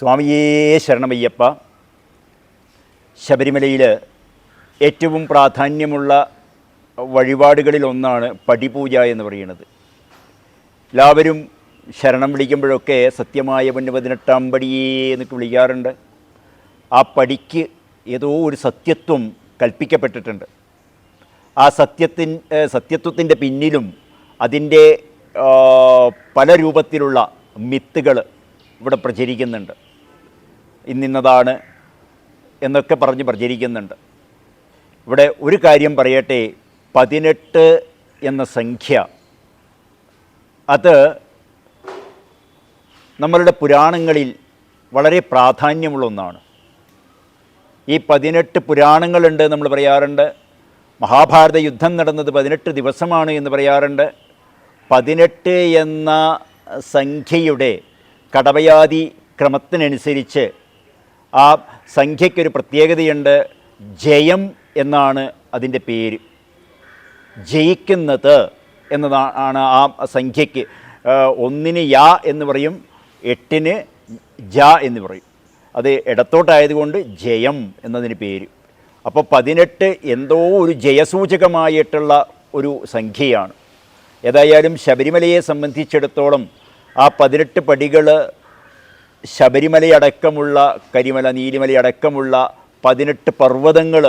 സ്വാമിയേ ശരണമയ്യപ്പ. ശബരിമലയിൽ ഏറ്റവും പ്രാധാന്യമുള്ള വഴിപാടുകളിലൊന്നാണ് പടിപൂജ എന്ന് പറയുന്നത്. എല്ലാവരും ശരണം വിളിക്കുമ്പോഴൊക്കെ സത്യമായ പൊന്ന് 18-ാം പടിയേ എന്നൊക്കെ വിളിക്കാറുണ്ട്. ആ പടിക്ക് ഏതോ ഒരു സത്യത്വം കൽപ്പിക്കപ്പെട്ടിട്ടുണ്ട്. ആ സത്യത്വത്തിൻ്റെ പിന്നിലും അതിൻ്റെ പല രൂപത്തിലുള്ള മിത്തുകൾ ഇവിടെ പ്രചരിക്കുന്നുണ്ട്. ഇന്നതാണ് എന്നൊക്കെ പറഞ്ഞ് പ്രചരിക്കുന്നുണ്ട്. ഇവിടെ ഒരു കാര്യം പറയട്ടെ, 18 എന്ന സംഖ്യ അത് നമ്മളുടെ പുരാണങ്ങളിൽ വളരെ പ്രാധാന്യമുള്ള ഒന്നാണ്. ഈ 18 പുരാണങ്ങളുണ്ട്. നമ്മൾ പറയാറുണ്ട് മഹാഭാരത യുദ്ധം നടന്നത് 18 ദിവസമാണ് എന്ന് പറയാറുണ്ട്. 18 എന്ന സംഖ്യയുടെ കടവയാതി ക്രമത്തിനനുസരിച്ച് ആ സംഖ്യയ്ക്കൊരു പ്രത്യേകതയുണ്ട്. ജയം എന്നാണ് അതിൻ്റെ പേര്. ജയിക്കുന്നത് എന്നതാണ് ആ സംഖ്യയ്ക്ക്. 1-ന് യാ എന്ന് പറയും, 8-ന് ജ എന്ന് പറയും. അത് ഇടത്തോട്ടായതുകൊണ്ട് ജയം എന്നതിന് പേര്. അപ്പോൾ 18 എന്തോ ഒരു ജയസൂചകമായിട്ടുള്ള ഒരു സംഖ്യയാണ്. ഏതായാലും ശബരിമലയെ സംബന്ധിച്ചിടത്തോളം ആ 18 പടികൾ ശബരിമലയടക്കമുള്ള കരിമല, നീലിമലയടക്കമുള്ള 18 പർവ്വതങ്ങൾ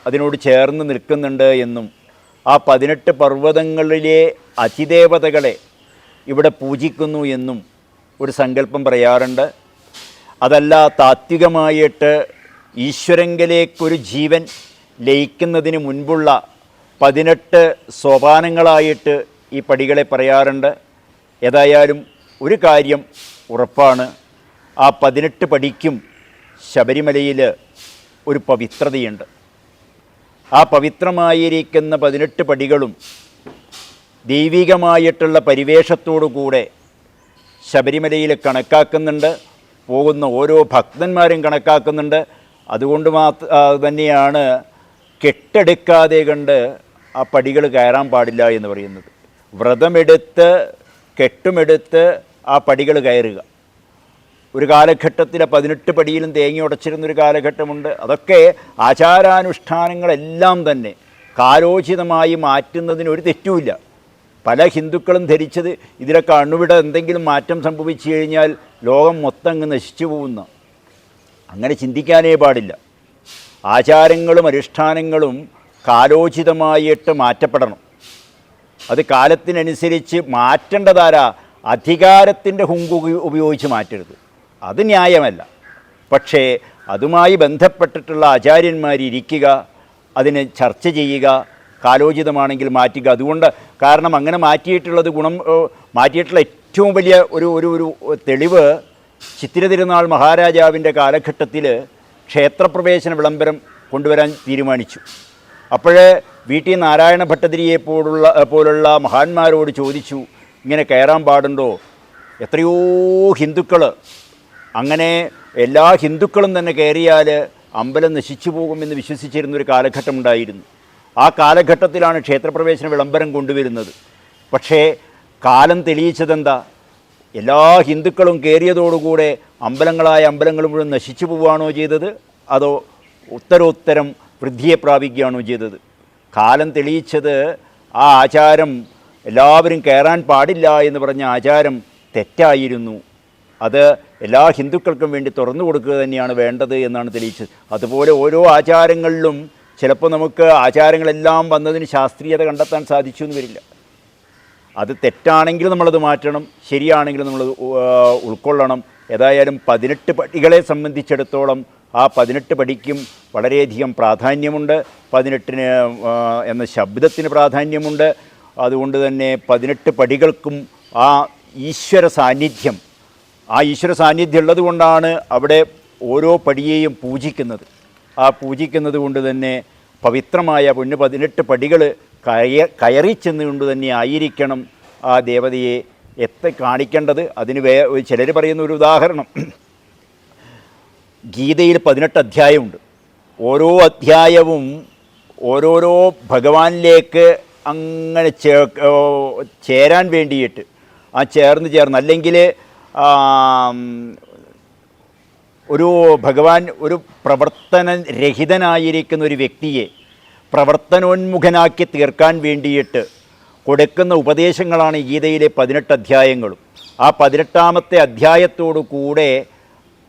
അതിനോട് ചേർന്ന് നിൽക്കുന്നുണ്ട് എന്നും ആ 18 പർവ്വതങ്ങളിലെ അതിദേവതകളെ ഇവിടെ പൂജിക്കുന്നു എന്നും ഒരു സങ്കല്പം പറയാറുണ്ട്. അതല്ല, താത്വികമായിട്ട് ഈശ്വരങ്കലേക്കൊരു ജീവൻ ലയിക്കുന്നതിന് മുൻപുള്ള 18 സോപാനങ്ങളായിട്ട് ഈ പടികളെ പറയാറുണ്ട്. ഏതായാലും ഒരു കാര്യം ഉറപ്പാണ്, ആ 18 പടിക്കും ശബരിമലയിൽ ഒരു പവിത്രതയുണ്ട്. ആ പവിത്രമായിരിക്കുന്ന 18 പടികളും ദൈവികമായിട്ടുള്ള പരിവേഷത്തോടു കൂടെ ശബരിമലയിൽ കണക്കാക്കുന്നുണ്ട്. പോകുന്ന ഓരോ ഭക്തന്മാരും കണക്കാക്കുന്നുണ്ട്. അതുകൊണ്ട് തന്നെയാണ് കെട്ടെടുക്കാതെ കണ്ട് ആ പടികൾ കയറാൻ പാടില്ല എന്ന് പറയുന്നത്. വ്രതമെടുത്ത് കെട്ടുമെടുത്ത് ആ പടികൾ കയറുക. ഒരു കാലഘട്ടത്തിൽ 18 പടിയിലും തേങ്ങ ഉടച്ചിരുന്നൊരു കാലഘട്ടമുണ്ട്. അതൊക്കെ ആചാരാനുഷ്ഠാനങ്ങളെല്ലാം തന്നെ കാലോചിതമായി മാറ്റുന്നതിന് ഒരു തെറ്റുമില്ല. പല ഹിന്ദുക്കളും ധരിച്ചത് ഇതിലൊക്കെ അണുവിടെ എന്തെങ്കിലും മാറ്റം സംഭവിച്ചു കഴിഞ്ഞാൽ ലോകം മൊത്തം അങ്ങ് നശിച്ചു പോകുന്ന. അങ്ങനെ ചിന്തിക്കാനേ പാടില്ല. ആചാരങ്ങളും അനുഷ്ഠാനങ്ങളും കാലോചിതമായിട്ട് മാറ്റപ്പെടണം. അത് കാലത്തിനനുസരിച്ച് മാറ്റേണ്ടതാരാ? അധികാരത്തിൻ്റെ ഹുങ്ക് ഉപയോഗിച്ച് മാറ്റരുത്. അത് ന്യായമല്ല. പക്ഷേ അതുമായി ബന്ധപ്പെട്ടിട്ടുള്ള ആചാര്യന്മാരിരിക്കുക, അതിനെ ചർച്ച ചെയ്യുക, കാലോചിതമാണെങ്കിൽ മാറ്റുക. അതുകൊണ്ട് കാരണം അങ്ങനെ മാറ്റിയിട്ടുള്ളത് മാറ്റിയിട്ടുള്ള ഏറ്റവും വലിയ ഒരു തെളിവ് ചിത്തിര തിരുനാൾ മഹാരാജാവിൻ്റെ കാലഘട്ടത്തിൽ ക്ഷേത്രപ്രവേശന വിളംബരം കൊണ്ടുവരാൻ തീരുമാനിച്ചു. അപ്പോഴേ വീട്ടിൽ നാരായണ ഭട്ടതിരിയെ പോലുള്ള മഹാന്മാരോട് ചോദിച്ചു, ഇങ്ങനെ കയറാൻ പാടുണ്ടോ? എത്രയോ ഹിന്ദുക്കൾ, അങ്ങനെ എല്ലാ ഹിന്ദുക്കളും തന്നെ കയറിയാൽ അമ്പലം നശിച്ചു പോകുമെന്ന് വിശ്വസിച്ചിരുന്നൊരു കാലഘട്ടമുണ്ടായിരുന്നു. ആ കാലഘട്ടത്തിലാണ് ക്ഷേത്രപ്രവേശന വിളംബരം കൊണ്ടുവരുന്നത്. പക്ഷേ കാലം തെളിയിച്ചതെന്താ? എല്ലാ ഹിന്ദുക്കളും കയറിയതോടുകൂടെ അമ്പലങ്ങൾ മുഴുവൻ നശിച്ചു പോവുകയാണോ ചെയ്തത്, അതോ ഉത്തരോത്തരം വൃദ്ധിയെ പ്രാപിക്കുകയാണോ ചെയ്തത്? കാലം തെളിയിച്ചത് ആ ആചാരം, എല്ലാവരും കയറാൻ പാടില്ല എന്ന് പറഞ്ഞ ആചാരം തെറ്റായിരുന്നു. അത് എല്ലാ ഹിന്ദുക്കൾക്കും വേണ്ടി തുറന്നു കൊടുക്കുക തന്നെയാണ് വേണ്ടത് എന്നാണ് തെളിയിച്ചത്. അതുപോലെ ഓരോ ആചാരങ്ങളിലും ചിലപ്പോൾ നമുക്ക് ആചാരങ്ങളെല്ലാം വന്നതിന് ശാസ്ത്രീയത കണ്ടെത്താൻ സാധിച്ചു എന്ന് വരില്ല. അത് തെറ്റാണെങ്കിൽ നമ്മളത് മാറ്റണം, ശരിയാണെങ്കിൽ നമ്മളത് ഉൾക്കൊള്ളണം. ഏതായാലും 18 പടികളെ സംബന്ധിച്ചിടത്തോളം ആ 18 പടിക്കും വളരെയധികം പ്രാധാന്യമുണ്ട്. 18 എന്ന ശബ്ദത്തിന് പ്രാധാന്യമുണ്ട്. അതുകൊണ്ട് തന്നെ 18 പടികൾക്കും ആ ഈശ്വര സാന്നിധ്യം ഉള്ളത് കൊണ്ടാണ് അവിടെ ഓരോ പടിയെയും പൂജിക്കുന്നത്. ആ പൂജിക്കുന്നത് കൊണ്ട് തന്നെ പവിത്രമായ 18 പടികൾ കയറി ചെന്നുകൊണ്ട് തന്നെ ആയിരിക്കണം ആ ദേവതയെ കാണിക്കേണ്ടത്. അതിന് ചിലർ പറയുന്ന ഒരു ഉദാഹരണം, ഗീതയിൽ 18 അധ്യായമുണ്ട്. ഓരോ അധ്യായവും ഓരോരോ ഭഗവാനിലേക്ക് അങ്ങനെ ചേരാൻ വേണ്ടിയിട്ട് ചേർന്ന് അല്ലെങ്കിൽ ഒരു ഭഗവാൻ ഒരു പ്രവർത്തനരഹിതനായിരിക്കുന്ന ഒരു വ്യക്തിയെ പ്രവർത്തനോന്മുഖനാക്കി തീർക്കാൻ വേണ്ടിയിട്ട് കൊടുക്കുന്ന ഉപദേശങ്ങളാണ് ഗീതയിലെ 18 അധ്യായങ്ങളും. ആ 18ാമത്തെ അധ്യായത്തോടു കൂടെ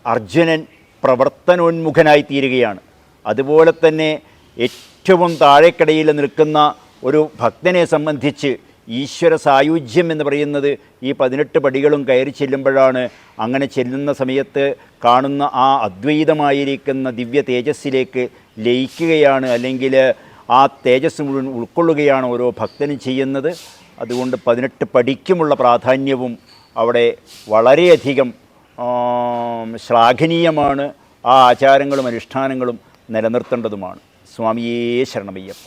അർജുനൻ പ്രവർത്തനോന്മുഖനായി തീരുകയാണ്. അതുപോലെ തന്നെ ഏറ്റവും താഴേക്കടയിൽ നിൽക്കുന്ന ഒരു ഭക്തനെ സംബന്ധിച്ച് ഈശ്വര സായുജ്യം എന്ന് പറയുന്നത് ഈ 18 പടികളും കയറി ചെല്ലുമ്പോഴാണ്. അങ്ങനെ ചെല്ലുന്ന സമയത്ത് കാണുന്ന ആ അദ്വൈതമായിരിക്കുന്ന ദിവ്യ തേജസ്സിലേക്ക് ലയിക്കുകയാണ്, അല്ലെങ്കിൽ ആ തേജസ് മുഴുവൻ ഉൾക്കൊള്ളുകയാണ് ഓരോ ഭക്തനും ചെയ്യുന്നത്. അതുകൊണ്ട് 18 പടിക്കുമുള്ള പ്രാധാന്യവും അവിടെ വളരെയധികം ശ്ലാഘനീയമാണ്. ആ ആചാരങ്ങളും അനുഷ്ഠാനങ്ങളും നിലനിർത്തേണ്ടതുമാണ്. സ്വാമിയേ ശരണമയ്യപ്പ.